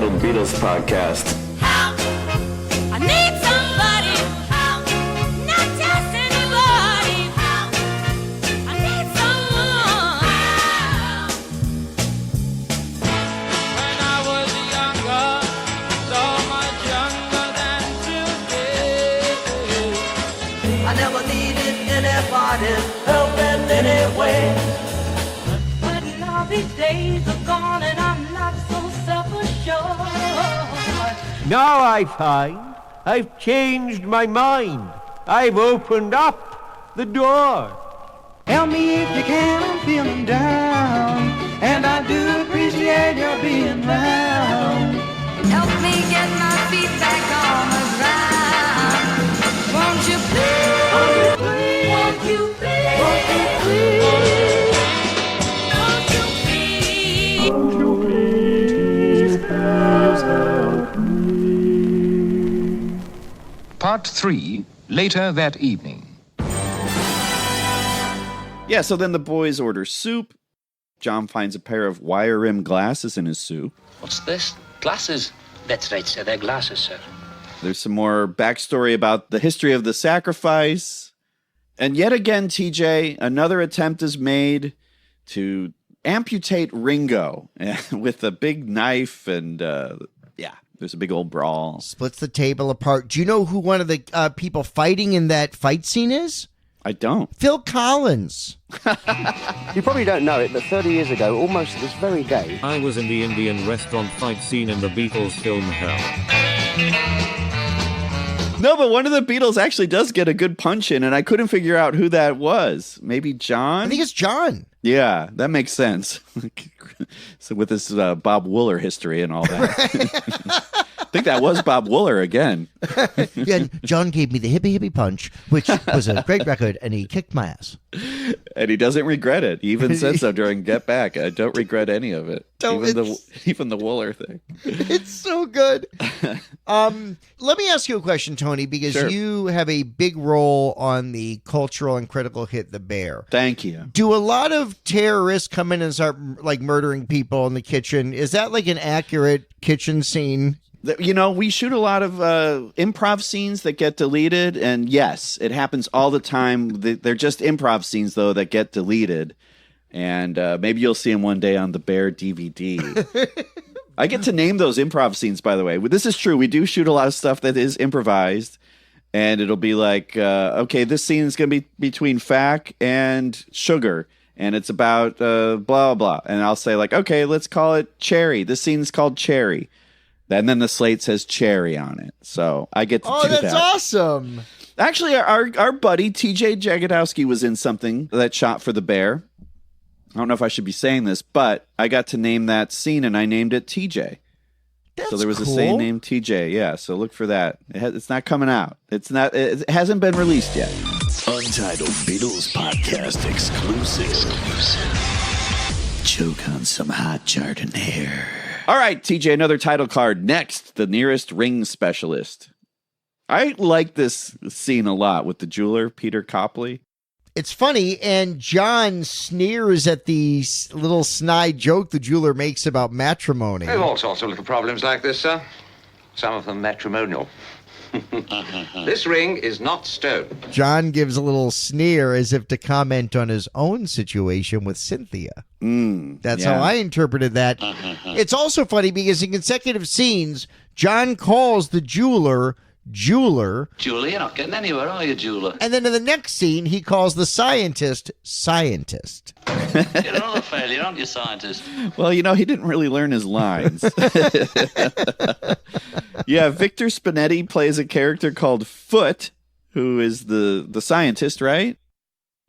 Untitled Peedles podcast. Help! I need somebody. Help! Not just anybody. Help! I need someone. Help! When I was younger, so much younger than today. I never needed anybody's help in any way. But now these days are gone and I'm not so self-assured. Now I find I've changed my mind. I've opened up the door. Help me if you can, I'm feeling down. And I do appreciate your being round. Help me get my feet back on the ground. Won't you please? Won't you please? Won't you please? Won't you please? Won't you please? Part 3, later that evening. Yeah, so then the boys order soup. John finds a pair of wire-rimmed glasses in his soup. What's this? Glasses? That's right, sir. They're glasses, sir. There's some more backstory about the history of the sacrifice. And yet again, TJ, another attempt is made to amputate Ringo with a big knife and, there's a big old brawl. Splits the table apart. Do you know who one of the people fighting in that fight scene is? I don't. Phil Collins. You probably don't know it, but 30 years ago, almost this very day, I was in the Indian restaurant fight scene in the Beatles film Hell. No, but one of the Beatles actually does get a good punch in, and I couldn't figure out who that was. Maybe John? I think it's John. Yeah, that makes sense. So with this Bob Wooler history and all that. I think that was Bob Wooler again. Yeah, John gave me the hippie punch, which was a great record, and he kicked my ass. And he doesn't regret it. He even said so during Get Back. I don't regret any of it. Even the Wooler thing. It's so good. Let me ask you a question, Tony, because Sure. you have a big role on the cultural and critical hit The Bear. Thank you. Do a lot of terrorists come in and start like murdering people in the kitchen? Is that like an accurate kitchen scene? You know, we shoot a lot of improv scenes that get deleted, and yes, it happens all the time. They're just improv scenes, though, that get deleted, and maybe you'll see them one day on the Bear DVD. I get to name those improv scenes, by the way. This is true. We do shoot a lot of stuff that is improvised, and it'll be like, okay, this scene is going to be between Fack and Sugar, and it's about blah, blah, blah. And I'll say, like, okay, let's call it Cherry. This scene is called Cherry. And then the slate says Cherry on it. So I get to do that. Oh, that's awesome. Actually, our buddy TJ Jagodowski was in something that shot for The Bear. I don't know if I should be saying this, but I got to name that scene, and I named it TJ. That's so there was cool. a scene named TJ. Yeah, so look for that. It's not coming out. It hasn't been released yet. Untitled Peedles podcast exclusive. Choke on some hot Chardonnay. All right, TJ, another title card. Next, the nearest ring specialist. I like this scene a lot with the jeweler, Peter Copley. It's funny, and John sneers at the little snide joke the jeweler makes about matrimony. We have all sorts of little problems like this, sir. Some of them matrimonial. This ring is not stone. John gives a little sneer as if to comment on his own situation with Cynthia. That's how I interpreted that. It's also funny because in consecutive scenes, John calls the jeweler. Jeweler, you're not getting anywhere, are you, jeweler? And then in the next scene, he calls the scientist. You're another failure, aren't you, scientist? Well, you know, he didn't really learn his lines. Yeah, Victor Spinetti plays a character called Foot, who is the scientist, right?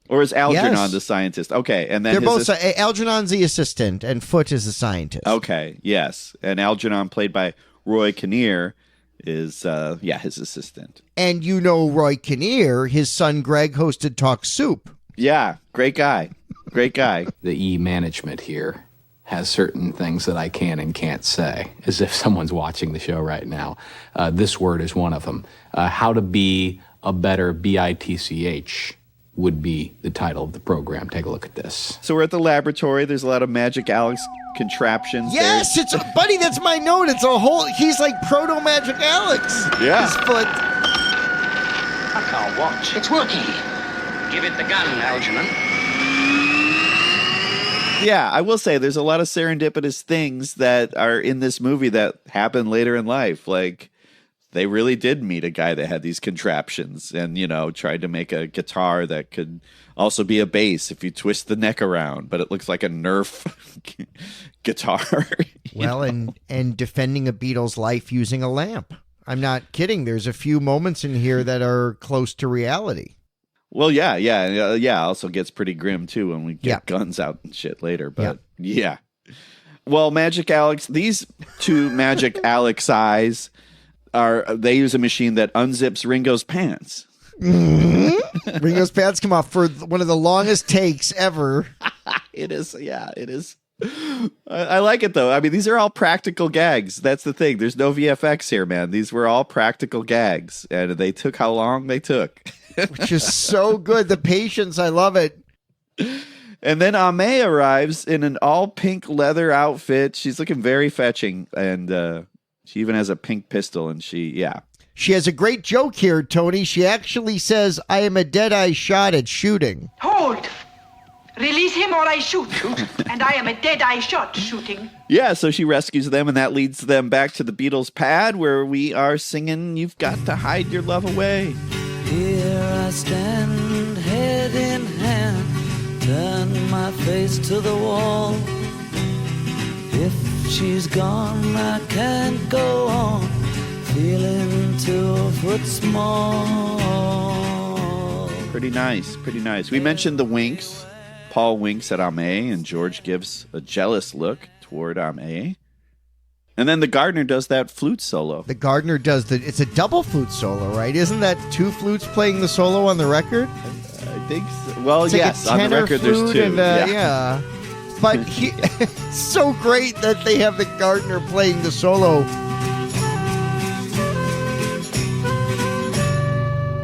Or is Algernon the scientist? Okay, and then they're both. Algernon's the assistant, and Foot is the scientist. Okay, yes, and Algernon, played by Roy Kinnear, is his assistant. And you know Roy Kinnear, his son Greg hosted Talk Soup. Yeah, great guy. The E-management here has certain things that I can and can't say, as if someone's watching the show right now. This word is one of them. How to be a better bitch would be the title of the program. Take a look at this. So we're at the laboratory. There's a lot of Magic Alex contraptions. Yes, it's buddy. That's my note. It's a whole. He's like proto Magic Alex. Yeah. His foot. I can't watch. It's working. Give it the gun, Algernon. Yeah, I will say there's a lot of serendipitous things that are in this movie that happen later in life. Like, they really did meet a guy that had these contraptions and, tried to make a guitar that could also be a bass if you twist the neck around, but it looks like a Nerf guitar. Well, and defending a Beatles life using a lamp. I'm not kidding. There's a few moments in here that are close to reality. Well, yeah. Also gets pretty grim too when we get guns out and shit later. But yeah. Well, Magic Alex, these two Magic Alex eyes they use a machine that unzips Ringo's pants. Mm-hmm. Ringo's pants come off for one of the longest takes ever. It is. Yeah, it is. I like it though. I mean, these are all practical gags. That's the thing. There's no VFX here, man. These were all practical gags, and they took how long they took. Which is so good. The patience, I love it. And then Ame arrives in an all pink leather outfit. She's looking very fetching, and she even has a pink pistol. And she has a great joke here, Tony. She actually says, "I am a dead-eye shot at shooting." Hold. Release him or I shoot. And I am a dead-eye shot shooting. Yeah, so she rescues them, and that leads them back to the Beatles pad where we are singing "You've Got to Hide Your Love Away." Here I stand, head in hand, turn my face to the wall. If she's gone, I can't go on, feeling 2 foot small. Pretty nice, pretty nice. We mentioned the winks. Paul winks at Ame, and George gives a jealous look toward Ame. And then the gardener does that flute solo. The gardener does it's a double flute solo, right? Isn't that 2 flutes playing the solo on the record? I think so. Well, yes, on the record there's 2. Yeah. But it's so great that they have the gardener playing the solo.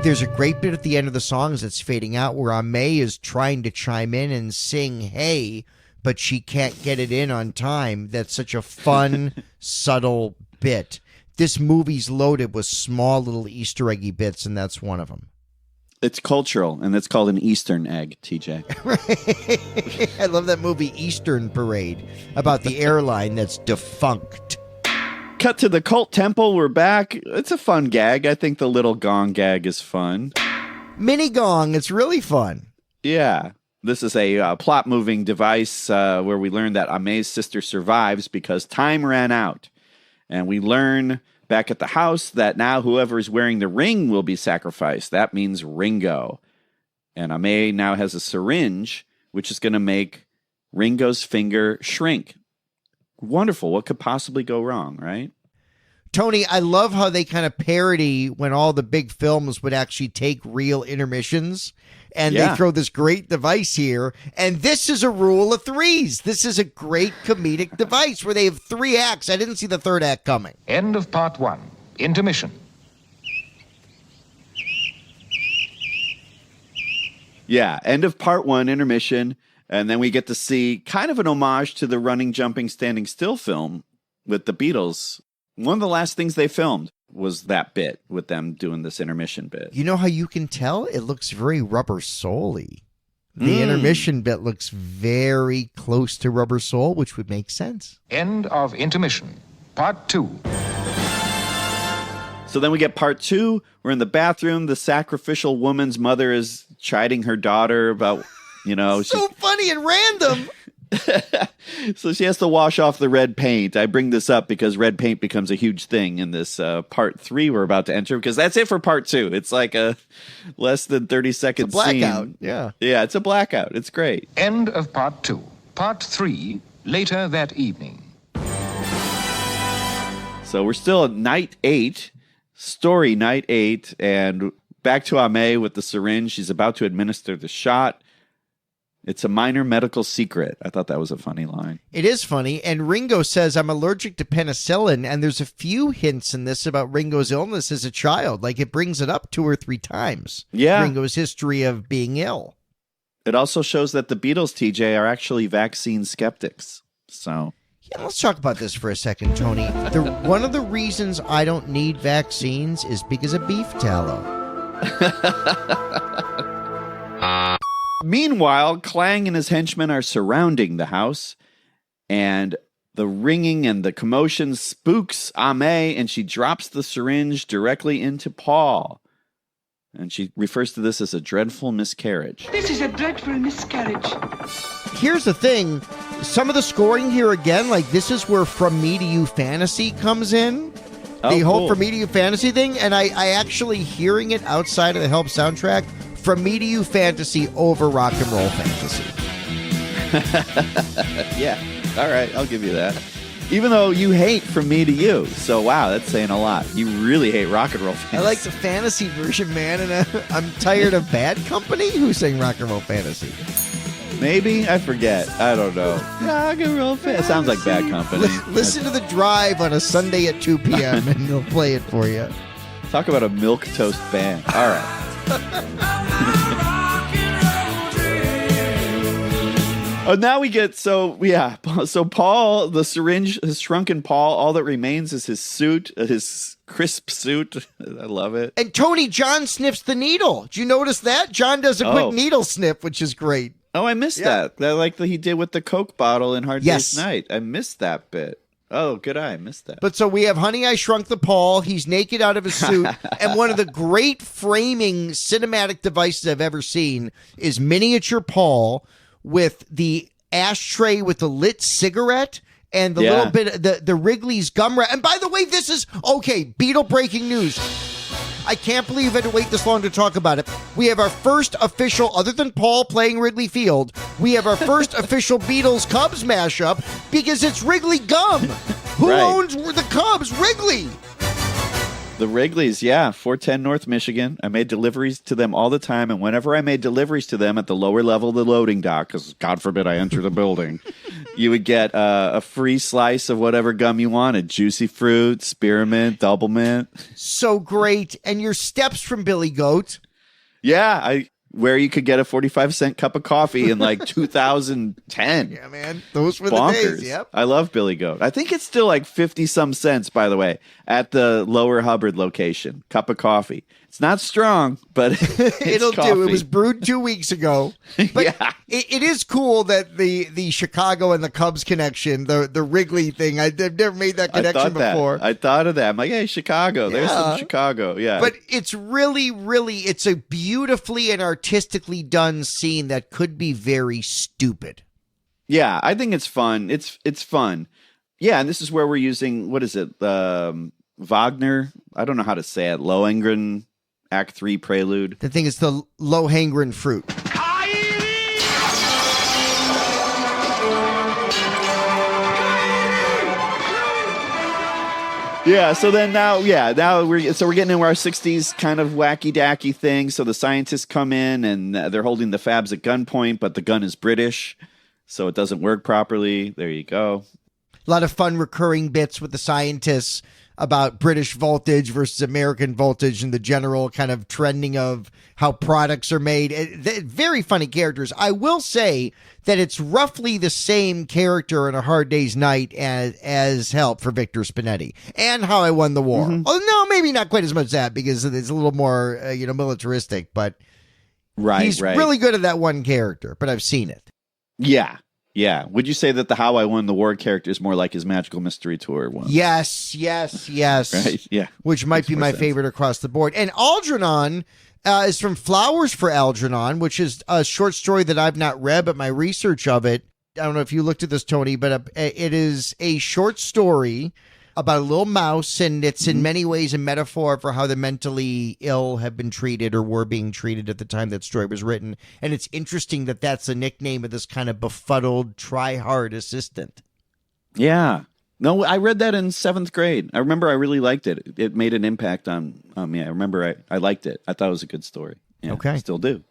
There's a great bit at the end of the song as it's fading out where Ame is trying to chime in and sing "Hey," but she can't get it in on time. That's such a fun, subtle bit. This movie's loaded with small little Easter eggy bits, and that's one of them. It's cultural, and it's called an Eastern egg, TJ. I love that movie Eastern Parade about the airline that's defunct. Cut to the cult temple. We're back. It's a fun gag. I think the little gong gag is fun. Mini gong. It's really fun. Yeah. This is a plot-moving device where we learn that Ame's sister survives because time ran out. And we learn back at the house that now whoever is wearing the ring will be sacrificed. That means Ringo. And Ame now has a syringe, which is going to make Ringo's finger shrink. Wonderful. What could possibly go wrong, right? Tony, I love how they kind of parody when all the big films would actually take real intermissions, and they throw this great device here. And this is a rule of 3s. This is a great comedic device where they have 3 acts. I didn't see the 3rd act coming. End of part 1. Intermission. Yeah, end of part 1, intermission. And then we get to see kind of an homage to the running, jumping, standing still film with the Beatles. One of the last things they filmed was that bit with them doing this intermission bit. You know how you can tell? It looks very Rubber Soul-y. The intermission bit looks very close to Rubber Soul, which would make sense. End of intermission. Part 2. So then we get part 2. We're in the bathroom. The sacrificial woman's mother is chiding her daughter about... so funny and random. So she has to wash off the red paint. I bring this up because red paint becomes a huge thing in this part 3 we're about to enter, because that's it for part 2. It's like a less than 30-second blackout. Scene. Yeah, it's a blackout. It's great. End of part 2. Part 3, later that evening. So we're still at night 8, story night 8, and back to Ame with the syringe. She's about to administer the shot. It's a minor medical secret. I thought that was a funny line. It is funny. And Ringo says, I'm allergic to penicillin. And there's a few hints in this about Ringo's illness as a child. Like it brings it up 2 or 3 times. Yeah. Ringo's history of being ill. It also shows that the Beatles, TJ, are actually vaccine skeptics. So... Yeah, let's talk about this for a second, Tony. One of the reasons I don't need vaccines is because of beef tallow. Meanwhile, Clang and his henchmen are surrounding the house, and the ringing and the commotion spooks Ame, and she drops the syringe directly into Paul. And she refers to this as a dreadful miscarriage. This is a dreadful miscarriage. Here's the thing. Some of the scoring here again, like this is where From Me to You Fantasy comes in. The whole From Me to You Fantasy thing. And I actually hearing it outside of the Help soundtrack, From Me to You Fantasy over Rock and Roll Fantasy. Yeah. All right. I'll give you that. Even though you hate From Me to You. So, wow, that's saying a lot. You really hate Rock and Roll Fantasy. I like the fantasy version, man, and I'm tired of Bad Company. Who sang Rock and Roll Fantasy? Maybe? I forget. I don't know. Rock and Roll Fantasy. It sounds like Bad Company. Listen to The Drive on a Sunday at 2 p.m. and they'll play it for you. Talk about a milquetoast band. All right. Oh, now we get, so Paul, the syringe has shrunken Paul. All that remains is his suit, his crisp suit. I love it. And Tony, John sniffs the needle. Did you notice that? John does a quick needle sniff, which is great. Oh, I missed that. That like he did with the Coke bottle in Hard Day's Night. I missed that bit. Oh, good eye. I missed that. But so we have Honey, I Shrunk the Paul. He's naked out of his suit. And one of the great framing cinematic devices I've ever seen is miniature Paul with the ashtray with the lit cigarette and the little bit of the Wrigley's gum wrap. And by the way, this is, okay, Beatle breaking news. I can't believe I had to wait this long to talk about it. We have our first official, other than Paul playing Wrigley Field, we have our first official Beatles Cubs mashup because it's Wrigley Gum. Who owns the Cubs? Wrigley. The Wrigleys, 410 North Michigan. I made deliveries to them all the time, and whenever I made deliveries to them at the lower level of the loading dock, because God forbid I enter the building, you would get a free slice of whatever gum you wanted. Juicy Fruit, Spearmint, Double Mint. So great. And your steps from Billy Goat. Yeah, where you could get a 45-cent cup of coffee in like 2010. Yeah, man. Those were Bonkers. the days. Yep. I love Billy Goat. I think it's still like 50-some cents, by the way, at the Lower Hubbard location. Cup of coffee. It's not strong, but it'll coffee. do. It was brewed 2 weeks ago. But it is cool that the Chicago and the Cubs connection, the Wrigley thing, I've never made that connection before. I thought of that. I'm like, hey, Chicago. There's some Chicago. Yeah. But it's really, really, it's a beautifully and artistically done scene that could be very stupid. Yeah, I think it's fun. It's fun. Yeah, and this is where we're using, what is it? Wagner? I don't know how to say it. Lohengrin Act 3 Prelude. The thing is the Lohengrin fruit. Yeah, so then now we're getting into our 60s kind of wacky-dacky thing. So the scientists come in and they're holding the fabs at gunpoint, but the gun is British, so it doesn't work properly. There you go. A lot of fun recurring bits with the scientists about British voltage versus American voltage and the general kind of trending of how products are made. Very funny characters. I will say that it's roughly the same character in A Hard Day's Night as Help for Victor Spinetti and How I Won the War. Mm-hmm. Oh, no, maybe not quite as much that because it's a little more, militaristic, but he's really good at that one character, but I've seen it. Yeah. Yeah. Would you say that the How I Won the War character is more like his Magical Mystery Tour one? Yes. Right? Yeah. Which might be my favorite across the board. And Algernon is from Flowers for Algernon, which is a short story that I've not read, but my research of it, I don't know if you looked at this, Tony, but it is a short story about a little mouse, and it's in many ways a metaphor for how the mentally ill have been treated or were being treated at the time that story was written. And it's interesting that that's the nickname of this kind of befuddled, try-hard assistant. Yeah. No, I read that in 7th grade. I remember I really liked it. It made an impact on me. I remember I liked it. I thought it was a good story. Yeah, okay. I still do.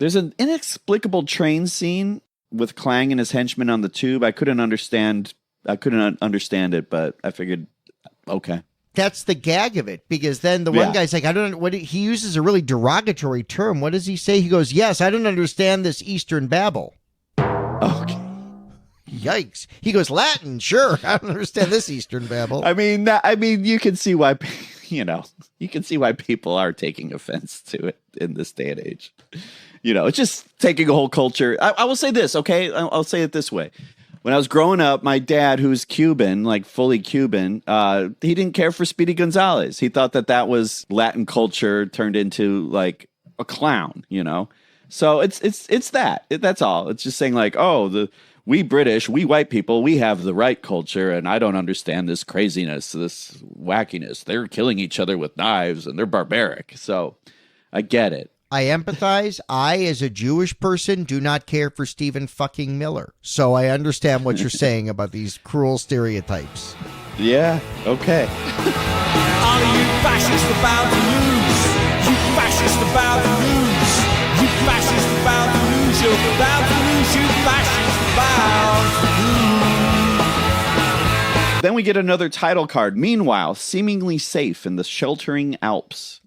There's an inexplicable train scene with Clang and his henchmen on the tube. I couldn't understand it, but I figured, okay. That's the gag of it, because then the one guy's like, I don't know what he uses a really derogatory term. What does he say? He goes, yes, I don't understand this Eastern babble. Okay. Yikes. He goes, Latin, sure. I don't understand this Eastern babble. I mean, you can see why, you can see why people are taking offense to it in this day and age. It's just taking a whole culture. I will say this, okay? I'll say it this way. When I was growing up, my dad, who's Cuban, like fully Cuban, he didn't care for Speedy Gonzales. He thought that was Latin culture turned into like a clown, So it's that. That's all. It's just saying like, oh, we British, we white people, we have the right culture, and I don't understand this craziness, this wackiness. They're killing each other with knives, and they're barbaric. So I get it. I empathize. I, as a Jewish person, do not care for Stephen fucking Miller. So I understand what you're saying about these cruel stereotypes. Yeah, okay. Are you fascist about to lose? You fascist about to lose? You fascist about to lose? You're about to lose. You fascist about to lose. Then we get another title card. Meanwhile, seemingly safe in the sheltering Alps.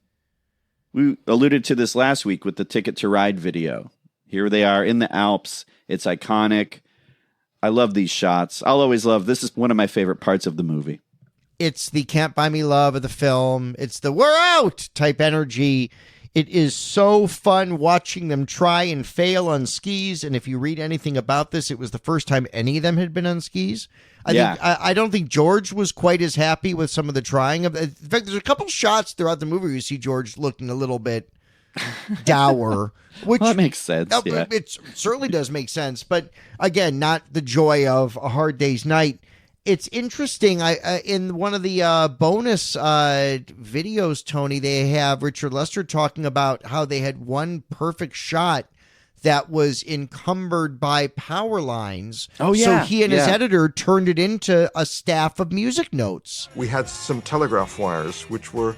We alluded to this last week with the Ticket to Ride video. Here they are in the Alps. It's iconic. I love these shots. I'll always love, this is one of my favorite parts of the movie. It's the Can't Buy Me Love of the film. It's the we're out type energy. It is so fun watching them try and fail on skis. And if you read anything about this, it was the first time any of them had been on skis. I don't think George was quite as happy with some of the trying of. In fact, there's a couple shots throughout the movie where you see George looking a little bit dour. Which that makes sense. Yeah. It certainly does make sense. But again, not the joy of A Hard Day's Night. It's interesting. In one of the bonus videos, Tony, they have Richard Lester talking about how they had one perfect shot that was encumbered by power lines. Oh, yeah. So he and his editor turned it into a staff of music notes. We had some telegraph wires, which were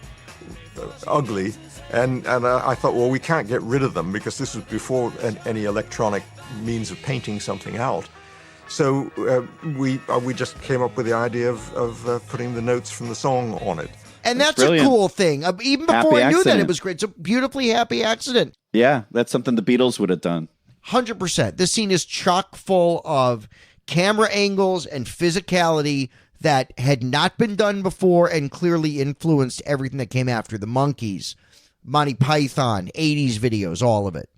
ugly. And I thought, well, we can't get rid of them because this was before any electronic means of painting something out. So we just came up with the idea of putting the notes from the song on it. And that's a cool thing. Even before I knew that, it was great. It's a beautifully happy accident. Yeah, that's something the Beatles would have done. 100%. This scene is chock full of camera angles and physicality that had not been done before and clearly influenced everything that came after. The Monkees, Monty Python, 80s videos, all of it.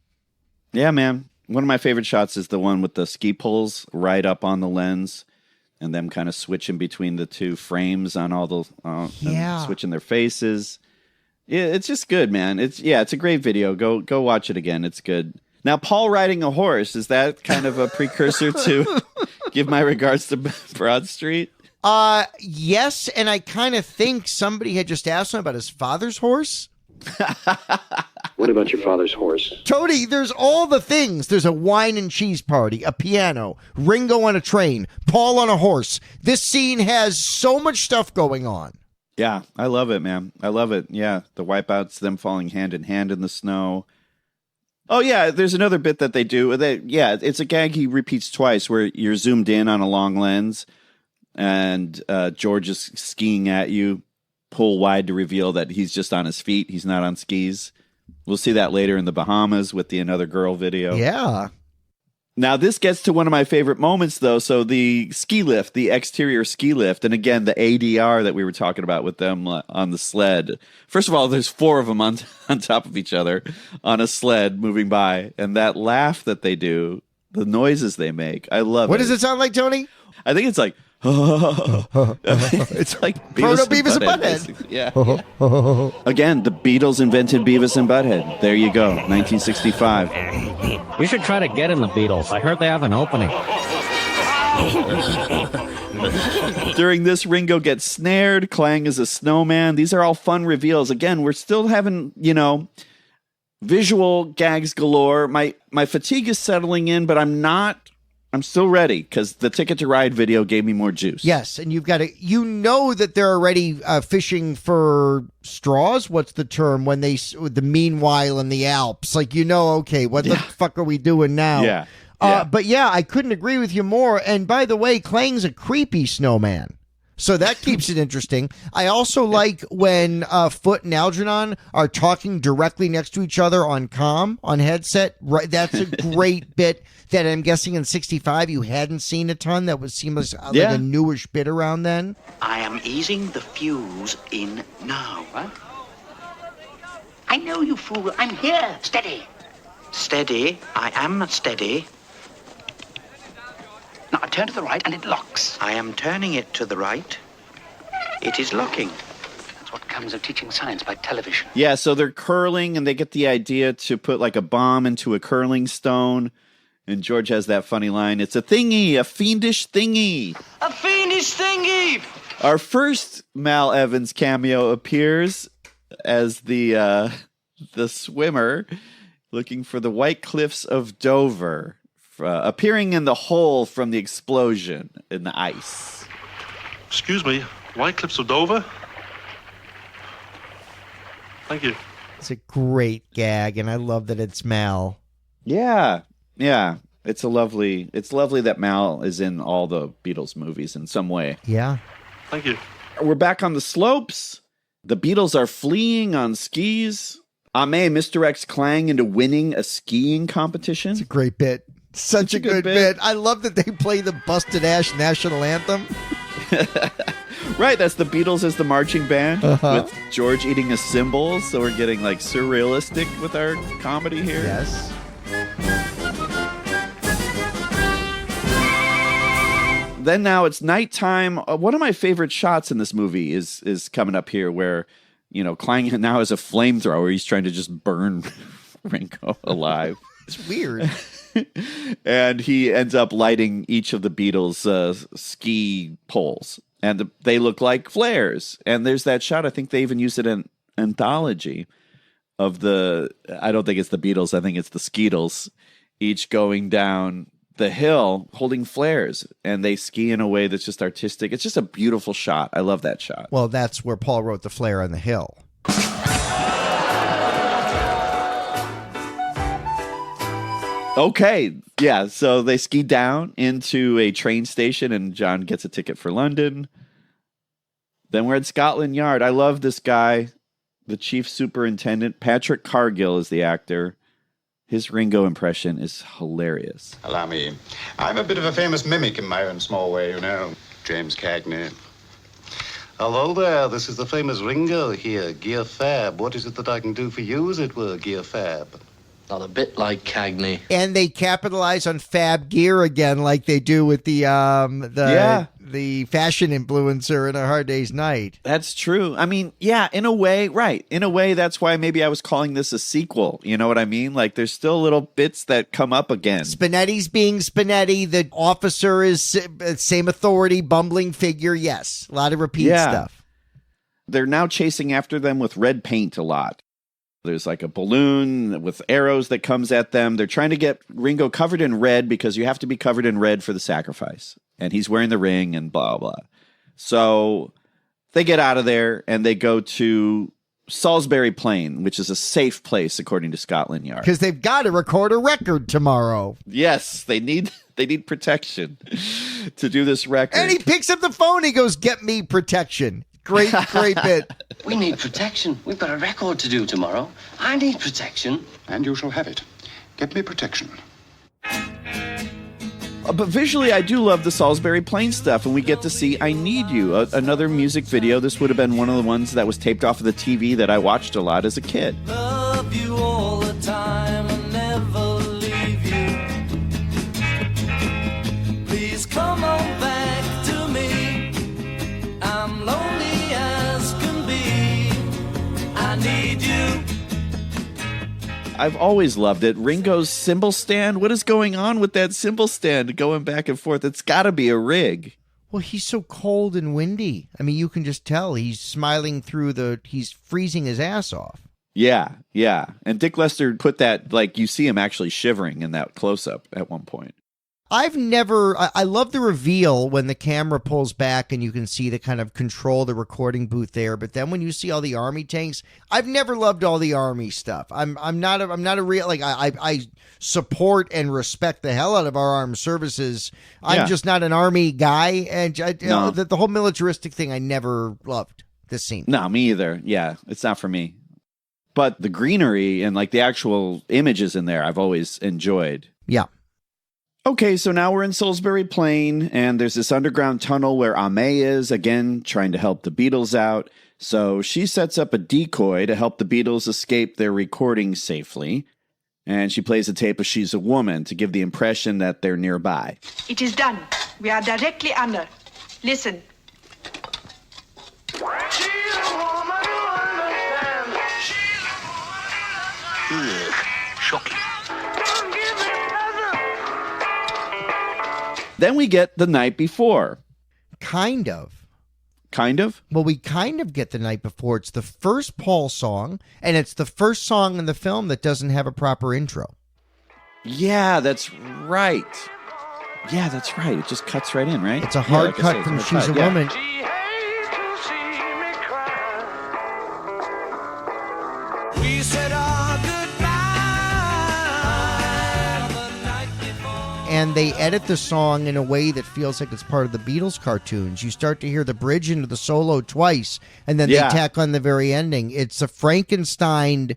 Yeah, man. One of my favorite shots is the one with the ski poles right up on the lens and them kind of switching between the two frames on all the switching their faces. Yeah, it's just good, man. It's a great video. Go watch it again. It's good. Now, Paul riding a horse, is that kind of a precursor to Give My Regards to Broad Street? Yes, and I kind of think somebody had just asked him about his father's horse. What about your father's horse? Tony, there's all the things. There's a wine and cheese party, a piano, Ringo on a train, Paul on a horse. This scene has so much stuff going on. Yeah, I love it, man. I love it. Yeah, the wipeouts, them falling hand in hand in the snow. Oh, yeah, there's another bit that they do. It's a gag he repeats twice where you're zoomed in on a long lens and George is skiing at you. Pull wide to reveal that he's just on his feet. He's not on skis. We'll see that later in the Bahamas with the Another Girl video. Yeah. Now, this gets to one of my favorite moments, though. So the ski lift, the exterior ski lift, and again, the ADR that we were talking about with them on the sled. First of all, there's 4 of them on top of each other on a sled moving by. And that laugh that they do, the noises they make, I love it. What does it sound like, Tony? I think it's like... It's like Beavis and Butthead. Yeah. Again, the Beatles invented Beavis and Butthead. There you go, 1965. You should try to get in the Beatles. I heard they have an opening. During this, Ringo gets snared. Clang is a snowman. These are all fun reveals. Again, we're still having, visual gags galore. My fatigue is settling in, but I'm not I'm still ready because the Ticket to Ride video gave me more juice. Yes, and you've got to, that they're already fishing for straws. What's the term when the meanwhile in the Alps? Like, okay, what the fuck are we doing now? Yeah. But I couldn't agree with you more. And by the way, Klang's a creepy snowman. So that keeps it interesting. I also like when Foot and Algernon are talking directly next to each other on headset. Right, that's a great bit that I'm guessing in 65 you hadn't seen a ton. That would seem like a newish bit around then. I am easing the fuse in now. What? I know, you fool. I'm here. Steady. Steady. I am steady. Now, I turn to the right and it locks. I am turning it to the right. It is locking. That's what comes of teaching science by television. Yeah, so they're curling, and they get the idea to put like a bomb into a curling stone. And George has that funny line, it's a thingy, a fiendish thingy. A fiendish thingy! Our first Mal Evans cameo appears as the swimmer looking for the White Cliffs of Dover. Appearing in the hole from the explosion in the ice. Excuse me, White Cliffs of Dover? Thank you. It's a great gag, and I love that it's Mal. Yeah. It's lovely that Mal is in all the Beatles movies in some way. Yeah. Thank you. We're back on the slopes. The Beatles are fleeing on skis. Ame misdirects Klang into winning a skiing competition. It's a great bit. Such a good bit. I love that they play the Busted Ash national anthem. Right, that's the Beatles as the marching band with George eating a cymbal. So we're getting like surrealistic with our comedy here. Yes. Then now it's nighttime. One of my favorite shots in this movie is coming up here where, Klang now has a flamethrower. He's trying to just burn Ringo alive. It's weird. And he ends up lighting each of the Beatles' ski poles. And they look like flares. And there's that shot, I think they even used it in Anthology, of I don't think it's the Beatles, I think it's the Skeetles, each going down the hill holding flares. And they ski in a way that's just artistic. It's just a beautiful shot. I love that shot. Well, that's where Paul wrote The Flare on the Hill. Okay, yeah, so they ski down into a train station and John gets a ticket for London. Then we're at Scotland Yard. I love this guy, the chief superintendent. Patrick Cargill is the actor. His Ringo impression is hilarious. Allow me. I'm a bit of a famous mimic in my own small way, James Cagney. Hello there, this is the famous Ringo here, Gear Fab. What is it that I can do for you, as it were, Gear Fab? Not a bit like Cagney. And they capitalize on Fab Gear again, like they do with the fashion influencer in A Hard Day's Night. That's true. I mean, yeah, in a way, right. In a way, that's why maybe I was calling this a sequel. You know what I mean? Like, there's still little bits that come up again. Spinetti's being Spinetti. The officer is same authority, bumbling figure. Yes, a lot of repeat stuff. They're now chasing after them with red paint a lot. There's like a balloon with arrows that comes at them. They're trying to get Ringo covered in red because you have to be covered in red for the sacrifice. And he's wearing the ring and blah, blah. So they get out of there and they go to Salisbury Plain, which is a safe place, according to Scotland Yard. Because they've got to record a record tomorrow. Yes, they need protection to do this record. And he picks up the phone. He goes, "Get me protection." Great bit. We need protection. We've got a record to do tomorrow. I need protection. And you shall have it. Get me protection. But visually, I do love the Salisbury Plain stuff, and we get to see I Need You, another music video. This would have been one of the ones that was taped off of the TV that I watched a lot as a kid. Love you all the time and never leave you. Please come on back to me. I'm lonely as can be. I need you. I've always loved it. Ringo's cymbal stand. What is going on with that cymbal stand going back and forth? It's got to be a rig. Well, he's so cold and windy. I mean, you can just tell he's smiling through he's freezing his ass off. Yeah. And Dick Lester put that, like, you see him actually shivering in that close-up at one point. I've never, I love the reveal when the camera pulls back and you can see the kind of control the recording booth there. But then when you see all the army tanks, I've never loved all the army stuff. I'm not a real, like, I support and respect the hell out of our armed services. I'm just not an army guy. And the whole militaristic thing, I never loved this scene. No, me either. Yeah, it's not for me. But the greenery and like the actual images in there, I've always enjoyed. Yeah. Okay, so now we're in Salisbury Plain, and there's this underground tunnel where Ame is, again, trying to help the Beatles out. So she sets up a decoy to help the Beatles escape their recording safely. And she plays a tape of She's a Woman to give the impression that they're nearby. It is done. We are directly under. Listen. Shocking. Then we get The Night Before. Kind of. Kind of? Well, we kind of get The Night Before. It's the first Paul song, and it's the first song in the film that doesn't have a proper intro. Yeah, that's right. Yeah, that's right. It just cuts right in, right? It's a hard cut from She's a Woman. We said our goodbye. And they edit the song in a way that feels like it's part of the Beatles cartoons. You start to hear the bridge into the solo twice, and then they tack on the very ending. It's a Frankenstein.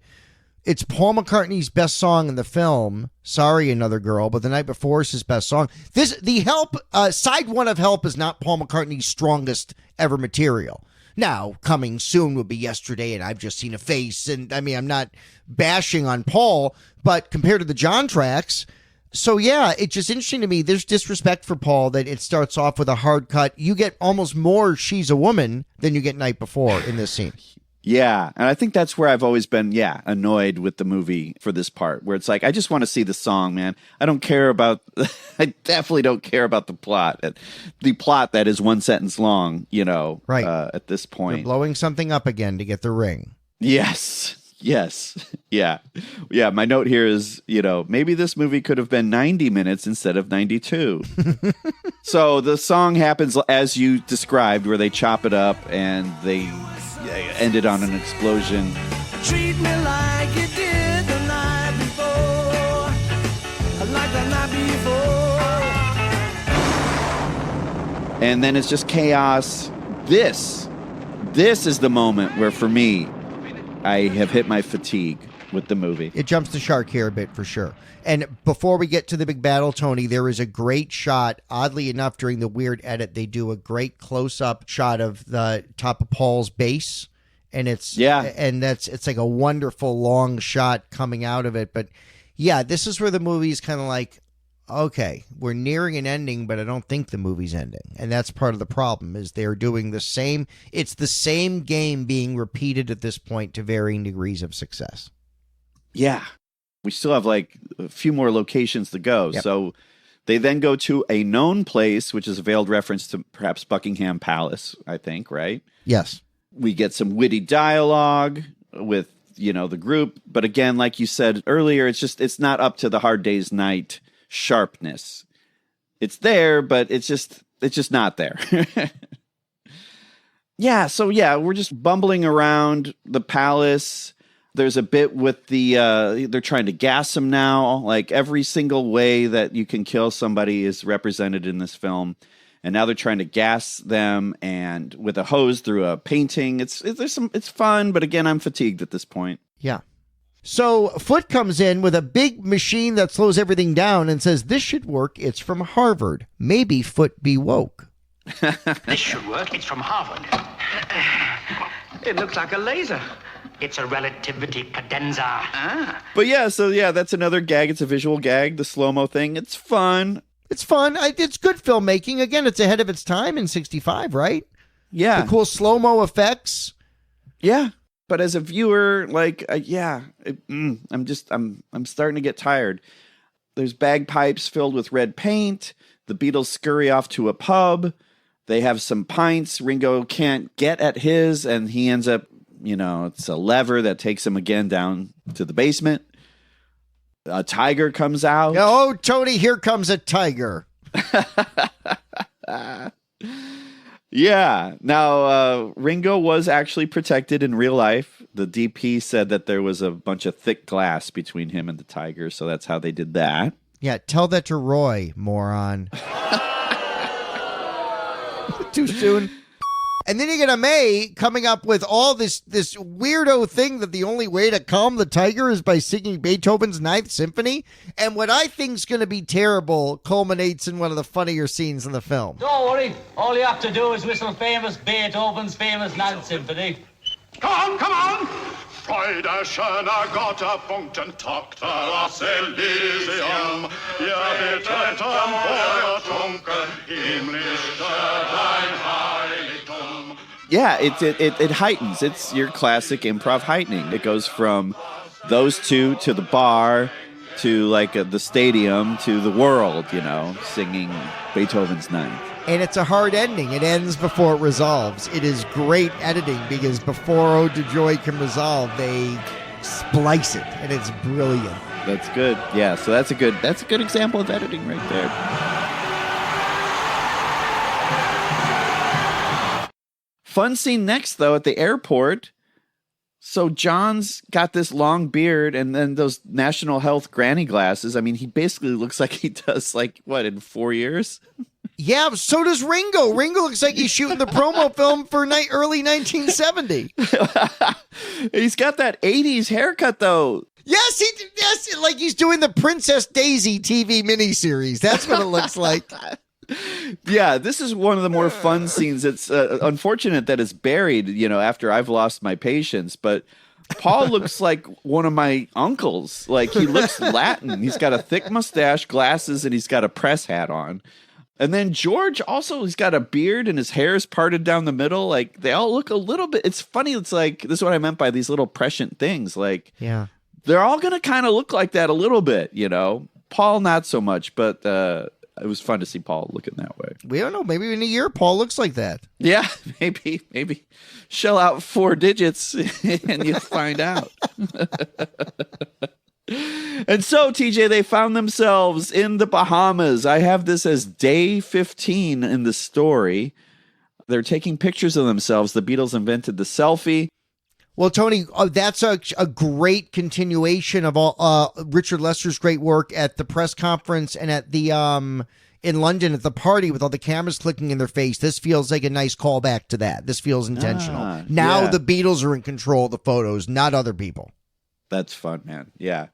It's Paul McCartney's best song in the film. Sorry, Another Girl, but The Night Before is his best song. The Help, side one of Help is not Paul McCartney's strongest ever material. Now, coming soon would be Yesterday, and I've Just Seen a Face. And I mean, I'm not bashing on Paul, but compared to the John tracks. So yeah, it's just interesting to me. There's disrespect for Paul that it starts off with a hard cut. You get almost more She's a Woman than you get Night Before in this scene. Yeah, and I think that's where I've always been, annoyed with the movie for this part, where it's like, I just want to see the song, man. I don't care about, I definitely don't care about the plot. The plot that is one sentence long, right. At this point. They're blowing something up again to get the ring. Yes. Yeah. My note here is, maybe this movie could have been 90 minutes instead of 92. So the song happens as you described, where they chop it up and they ended on an explosion. Treat me like you did the night before. Like the night before. And then it's just chaos. This is the moment where, for me, I have hit my fatigue with the movie. It jumps the shark here a bit for sure. And before we get to the big battle, Tony, there is a great shot. Oddly enough, during the weird edit, they do a great close-up shot of the top of Paul's bass. And it's like a wonderful long shot coming out of it. But yeah, this is where the movie's kind of like, okay, we're nearing an ending, but I don't think the movie's ending. And that's part of the problem, is they're doing it's the same game being repeated at this point to varying degrees of success. Yeah. We still have like a few more locations to go. Yep. So they then go to a known place, which is a veiled reference to perhaps Buckingham Palace, I think, right? Yes. We get some witty dialogue with, the group. But again, like you said earlier, it's not up to the Hard Day's Night sharpness. It's there, but it's just not there. We're just bumbling around the palace. There's a bit with they're trying to gas him now. Like every single way that you can kill somebody is represented in this film. And now they're trying to gas them and with a hose through a painting. It's fun, but again, I'm fatigued at this point. Yeah. So Foot comes in with a big machine that slows everything down and says, "This should work. It's from Harvard. Maybe Foot be woke." This should work. It's from Harvard. It looks like a laser. It's a relativity cadenza. But that's another gag. It's a visual gag, the slow-mo thing. It's fun. It's fun. It's good filmmaking. Again, it's ahead of its time in 65, right? Yeah. The cool slow-mo effects. Yeah. But as a viewer, I'm starting to get tired. There's bagpipes filled with red paint. The Beatles scurry off to a pub. They have some pints. Ringo can't get at his, and he ends up, it's a lever that takes him again down to the basement. A tiger comes out. Oh, Tony, here comes a tiger. Yeah. Now, Ringo was actually protected in real life. The DP said that there was a bunch of thick glass between him and the tiger, so that's how they did that. Yeah, tell that to Roy, moron. Too soon. And then you get a May coming up with all this weirdo thing that the only way to calm the tiger is by singing Beethoven's Ninth Symphony. And what I think's going to be terrible culminates in one of the funnier scenes in the film. Don't worry. All you have to do is whistle famous Beethoven's famous Ninth Symphony. Come on! Freude, schöner Gott, Punkten, Tochter aus Elysium. Ja, betreuten Feuer trunken, himmlisch dein Heiligtum. Yeah, it heightens. It's your classic improv heightening. It goes from those two to the bar to like the stadium to the world, singing Beethoven's Ninth. And it's a hard ending. It ends before it resolves. It is great editing because before Ode to Joy can resolve, they splice it, and it's brilliant. That's good. Yeah, so that's a good example of editing right there. Fun scene next, though, at the airport. So John's got this long beard and then those National Health granny glasses. I mean, he basically looks like he does, in 4 years? Yeah, so does Ringo. Ringo looks like he's shooting the promo film for early 1970. He's got that 80s haircut, though. Yes, like he's doing the Princess Daisy TV miniseries. That's what it looks like. Yeah, this is one of the more fun scenes. It's unfortunate that it's buried, after I've lost my patience, but Paul looks like one of my uncles. Like, he looks Latin. He's got a thick mustache, glasses, and he's got a press hat on. And then George also, he's got a beard and his hair is parted down the middle. Like, they all look a little bit, it's funny. It's like, this is what I meant by these little prescient things. Like, yeah, they're all going to kind of look like that a little bit, Paul, not so much, but it was fun to see Paul looking that way. We don't know. Maybe in a year, Paul looks like that. Yeah, maybe shell out 4 digits and you'll find out. And so, TJ, they found themselves in the Bahamas. I have this as day 15 in the story. They're taking pictures of themselves. The Beatles invented the selfie. Well, Tony, that's a great continuation of all Richard Lester's great work at the press conference and at the in London at the party with all the cameras clicking in their face. This feels like a nice callback to that. This feels intentional. Now the Beatles are in control of the photos, not other people. That's fun, man. Yeah.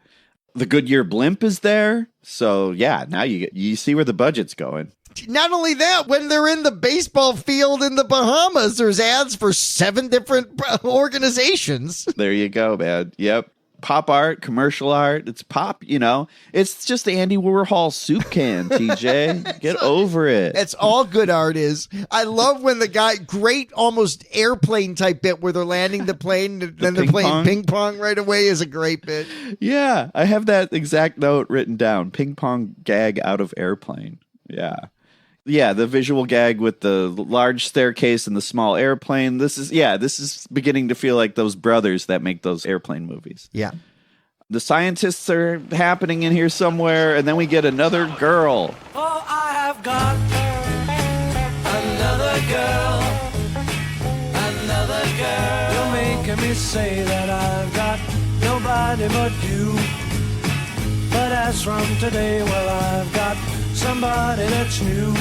The Goodyear blimp is there. So, yeah, now you see where the budget's going. Not only that, when they're in the baseball field in the Bahamas, there's ads for 7 different organizations. There you go, man. Yep. Pop art, commercial art. It's pop, It's just the Andy Warhol soup can, TJ. Get over it. That's all good art is. I love when the guy, great almost airplane type bit where they're landing the plane and then they're playing ping pong right away is a great bit. Yeah, I have that exact note written down. Ping pong gag out of airplane. Yeah. Yeah, the visual gag with the large staircase and the small airplane. This is beginning to feel like those brothers that make those airplane movies. Yeah. The scientists are happening in here somewhere, and then we get another girl. Oh, I have got another girl. You're making me say that I've got nobody but you. But as from today, well, I've got somebody that's new.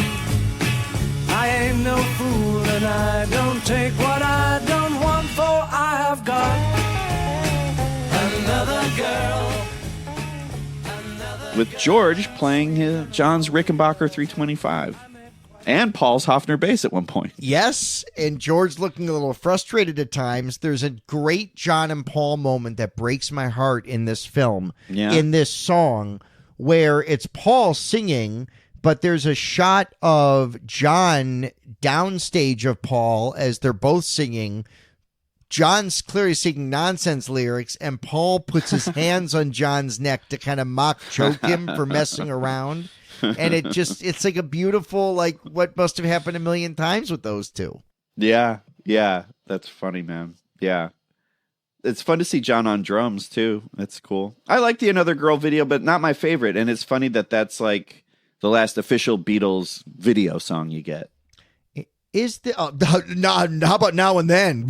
I ain't no fool and I don't take what I don't want, for I have got another girl. With George playing John's Rickenbacker 325 and Paul's Hofner bass at one point. Yes, and George looking a little frustrated at times. There's a great John and Paul moment that breaks my heart in this film, in this song, where it's Paul singing, but there's a shot of John downstage of Paul as they're both singing. John's clearly singing nonsense lyrics, and Paul puts his hands on John's neck to kind of mock choke him for messing around. And it's like a beautiful, like what must have happened a million times with those two. Yeah. That's funny, man. Yeah. it's fun to see John on drums too. That's cool. I like the Another Girl video, but not my favorite. And it's funny that that's like the last official Beatles video song you get. Is the how about Now and Then?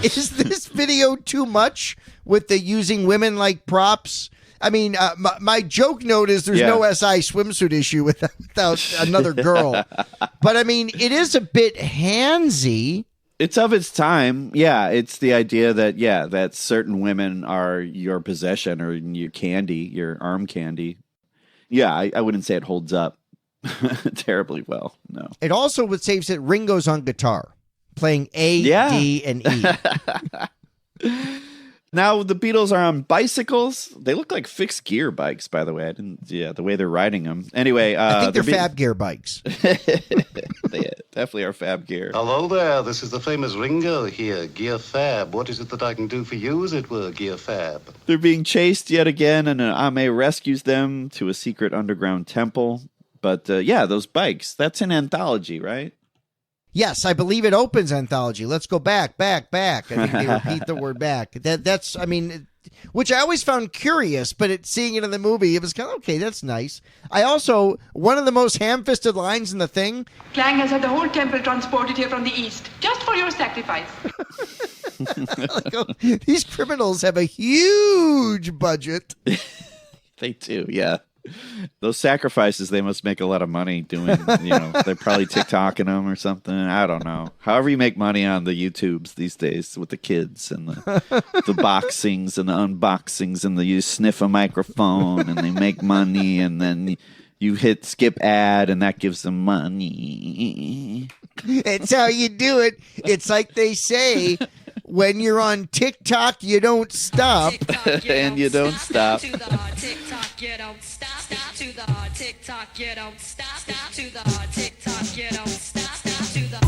Is this video too much with the using women like props? I mean, my joke note is there's no SI swimsuit issue without Another Girl. But I mean, it is a bit handsy. It's of its time. Yeah, it's the idea that, that certain women are your possession or your candy, your arm candy. Yeah, I wouldn't say it holds up terribly well, no. It also would save that Ringo's on guitar, playing A, D, and E. Now the Beatles are on bicycles. They look like fixed gear bikes, by the way. The way they're riding them. Anyway, I think they're Fab Gear bikes. They definitely are Fab Gear. Hello there, this is the famous Ringo here, Gear Fab. What is it that I can do for you, as it were, Gear Fab? They're being chased yet again, and Ame rescues them to a secret underground temple. But those bikes, that's an anthology, right? Yes, I believe it opens anthology. Let's go back. I think they repeat the word back. That's, I mean, which I always found curious, but seeing it in the movie, it was kind of, okay, that's nice. I also, one of the most ham-fisted lines in the thing. Clang has had the whole temple transported here from the east, just for your sacrifice. These criminals have a huge budget. They do, yeah. Those sacrifices, they must make a lot of money doing, they're probably TikToking them or something. I don't know. However you make money on the YouTubes these days with the kids and the boxings and the unboxings and you sniff a microphone and they make money and then you hit skip ad and that gives them money. It's how you do it. It's like they say, when you're on TikTok, you don't stop. And you don't stop. TikTok, you don't stop. To the hard TikTok, you don't stop. To the hard TikTok, you don't stop. To the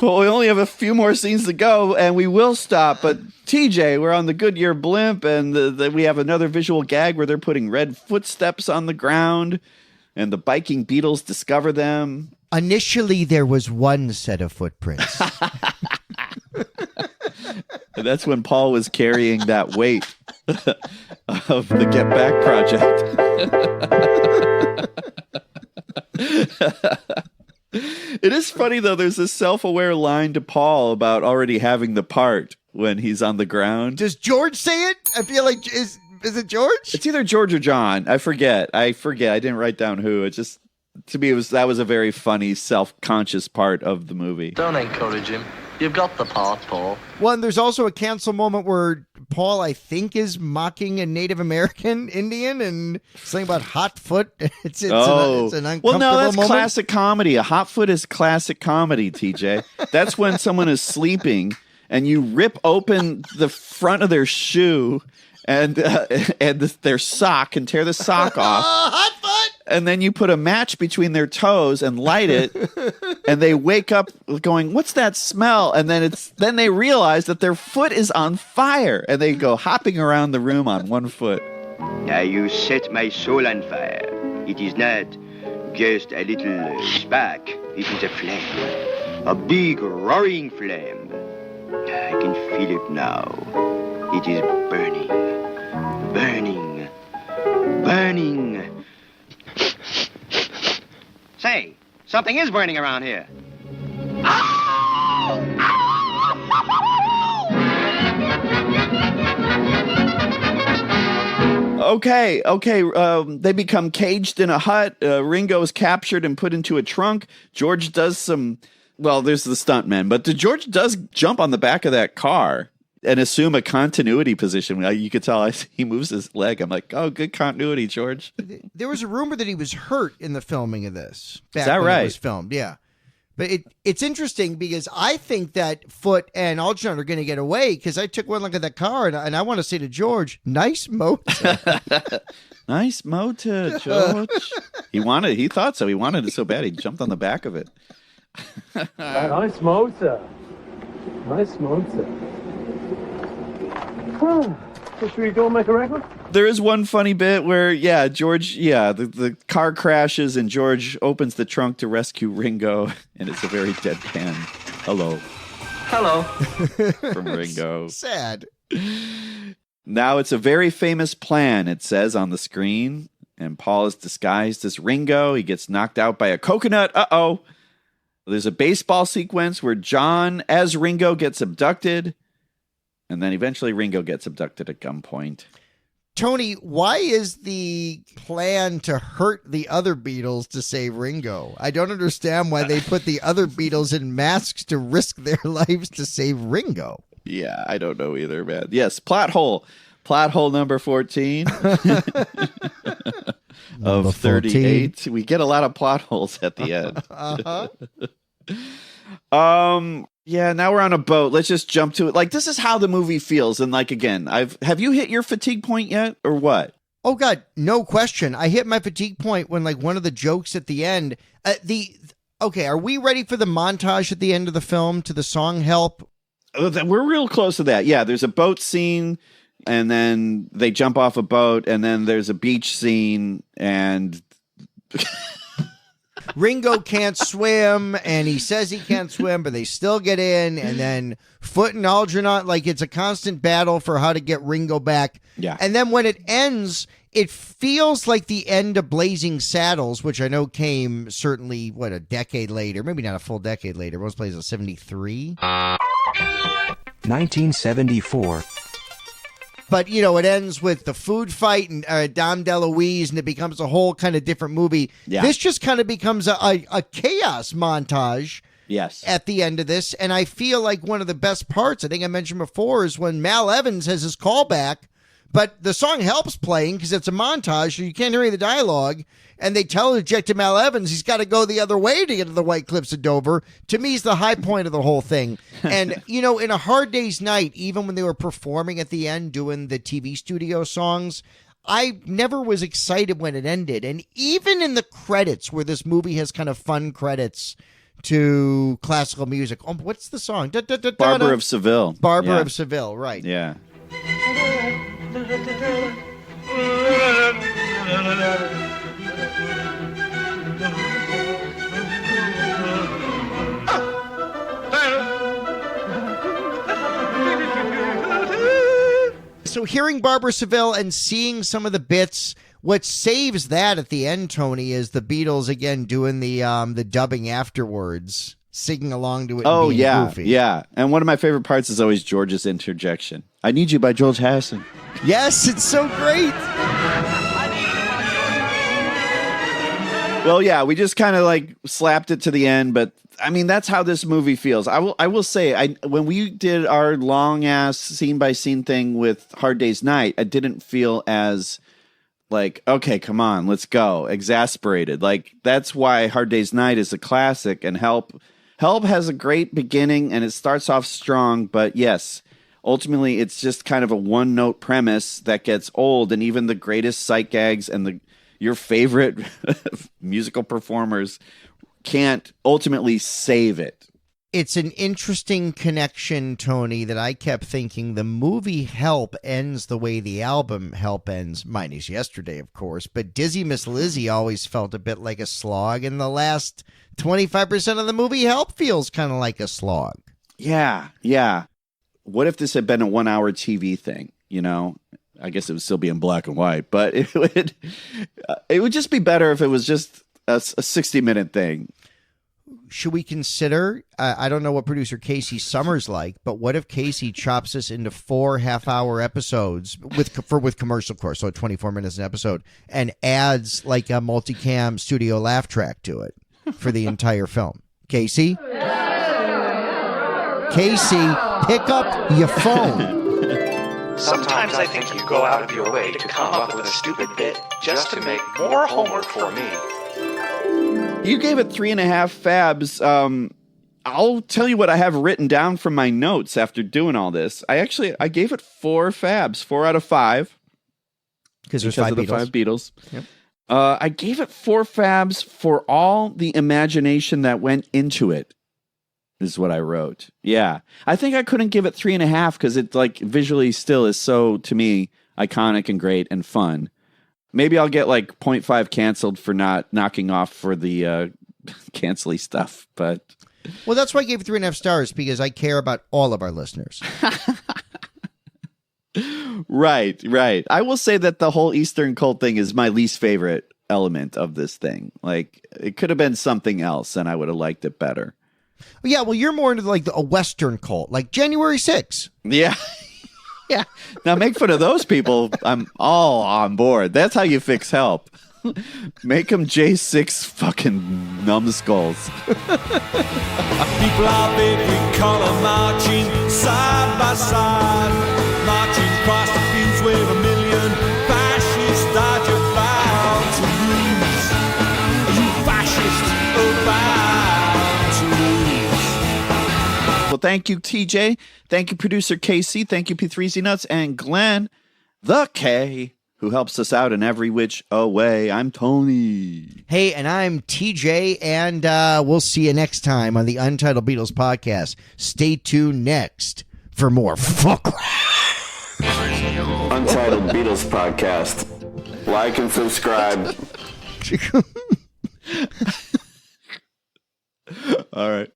Well, we only have a few more scenes to go, and we will stop. But TJ, we're on the Goodyear blimp, and we have another visual gag where they're putting red footsteps on the ground, and the biking Beatles discover them. Initially, there was one set of footprints. And that's when Paul was carrying that weight of the Get Back project. It is funny, though. There's this self-aware line to Paul about already having the part when he's on the ground. Does George say it? I feel like, is it George? It's either George or John. I forget. I didn't write down who. It just, to me, that was a very funny, self-conscious part of the movie. Don't encourage him. You've got the part, Paul. Well, and there's also a cancel moment where Paul, I think, is mocking a Native American Indian and saying about hot foot. It's an uncomfortable well, no, that's moment. Classic comedy. A hot foot is classic comedy, TJ. That's when someone is sleeping and you rip open the front of their shoe and their sock and tear the sock off. Hot foot! And then you put a match between their toes and light it, and they wake up going, "What's that smell?" And then they realize that their foot is on fire, and they go hopping around the room on one foot. Now you set my soul on fire. It is not just a little spark. It is a flame, a big roaring flame. I can feel it now. It is burning, burning, burning. Say, something is burning around here. Okay. They become caged in a hut. Ringo is captured and put into a trunk. George does there's the stuntman, but George does jump on the back of that car and assume a continuity position. You could tell he moves his leg. I'm like, oh, good continuity, George. There was a rumor that he was hurt in the filming of this. Is that right? It was filmed, yeah. But it's interesting because I think that Foot and Algernon are going to get away because I took one look at that car and I want to say to George, nice motor. Nice motor, George. He thought so. He wanted it so bad he jumped on the back of it. Nice motor. Nice motor. So should we go make a record? There is one funny bit where, George, the car crashes and George opens the trunk to rescue Ringo, and it's a very deadpan hello. Hello. From Ringo. Sad. Now it's a very famous plan, it says on the screen, and Paul is disguised as Ringo. He gets knocked out by a coconut. Uh-oh. There's a baseball sequence where John, as Ringo, gets abducted, and then eventually Ringo gets abducted at gunpoint. Tony, why is the plan to hurt the other Beatles to save Ringo? I don't understand why they put the other Beatles in masks to risk their lives to save Ringo. Yeah, I don't know either, man. Yes, plot hole. Plot hole number 14 of 38. 14. We get a lot of plot holes at the end. Yeah, now we're on a boat. Let's just jump to it. Like, this is how the movie feels. And like, again, have you hit your fatigue point yet or what? Oh God, no question. I hit my fatigue point when like one of the jokes at the end, okay, are we ready for the montage at the end of the film to the song Help? We're real close to that. Yeah, there's a boat scene and then they jump off a boat and then there's a beach scene and Ringo can't swim, and he says he can't swim, but they still get in, and then Foot and Algernon, like it's a constant battle for how to get Ringo back. Yeah. And then when it ends, it feels like the end of Blazing Saddles, which I know came certainly, a decade later, maybe not a full decade later. Most plays in 73. 1974. But, it ends with the food fight and Dom DeLuise, and it becomes a whole kind of different movie. Yeah. This just kind of becomes a chaos montage at the end of this. And I feel like one of the best parts, I think I mentioned before, is when Mal Evans has his callback, but the song Help's playing because it's a montage, so you can't hear any of the dialogue. And they tell Ejected Mal Evans he's got to go the other way to get to the White Cliffs of Dover. To me, is the high point of the whole thing. And, in A Hard Day's Night, even when they were performing at the end doing the TV studio songs, I never was excited when it ended. And even in the credits, where this movie has kind of fun credits to classical music. Oh, what's the song? Barber of Seville. Barber of Seville, right. Yeah. So hearing Barbara Seville and seeing some of the bits, what saves that at the end, Tony, is the Beatles again doing the dubbing afterwards, singing along to it. Oh, and being goofy. Yeah. And one of my favorite parts is always George's interjection. I Need You by George Harrison. Yes, it's so great. Well, yeah, we just kind of like slapped it to the end, but I mean, that's how this movie feels. I will say, when we did our long ass scene by scene thing with Hard Day's Night, I didn't feel as like, okay, come on, let's go, exasperated. Like, that's why Hard Day's Night is a classic, and Help has a great beginning and it starts off strong, but yes, ultimately it's just kind of a one note premise that gets old, and even the greatest sight gags and your favorite musical performers can't ultimately save it. It's an interesting connection, Tony, that I kept thinking the movie Help ends the way the album Help ends. Mine is Yesterday, of course, but Dizzy Miss Lizzy always felt a bit like a slog, and the last 25% of the movie Help feels kind of like a slog. Yeah. What if this had been a 1 hour TV thing, I guess it would still be in black and white, but it would just be better if it was just a 60-minute thing. Should we consider, I don't know what producer Casey Summers like, but what if Casey chops us into 4 half-hour episodes with commercial, of course, so 24 minutes an episode, and adds like a multicam studio laugh track to it for the entire film? Casey, pick up your phone. Sometimes I think you go out of your way to come up with a stupid bit just to make more homework for me. You gave it 3.5 fabs. I'll tell you what I have written down from my notes after doing all this. I gave it 4 fabs, 4 out of 5. Because there's 5 of the Beatles. 5 Beatles. Yep. I gave it 4 fabs for all the imagination that went into it. is what I wrote. Yeah. I think I couldn't give it 3.5 because it like visually still is so, to me, iconic and great and fun. Maybe I'll get like 0.5 canceled for not knocking off for the cancely stuff. But well, that's why I gave it 3.5 stars, because I care about all of our listeners. Right. I will say that the whole Eastern cult thing is my least favorite element of this thing. Like, it could have been something else and I would have liked it better. Yeah, well, you're more into like a Western cult, like January 6th. Yeah. Yeah. Now make fun of those people. I'm all on board. That's how you fix help. Make them J6 fucking numbskulls. People are big color marching side by side, marching across the fields with 1 million fascists that you're bound to lose. You fascists are bound to lose. Well, thank you, TJ. Thank you, producer Casey. Thank you, P3Z Nuts and Glenn, the K, who helps us out in every which way. I'm Tony. Hey, and I'm TJ, and we'll see you next time on the Untitled Beatles podcast. Stay tuned next for more fuck. Untitled Beatles podcast. Like and subscribe. All right.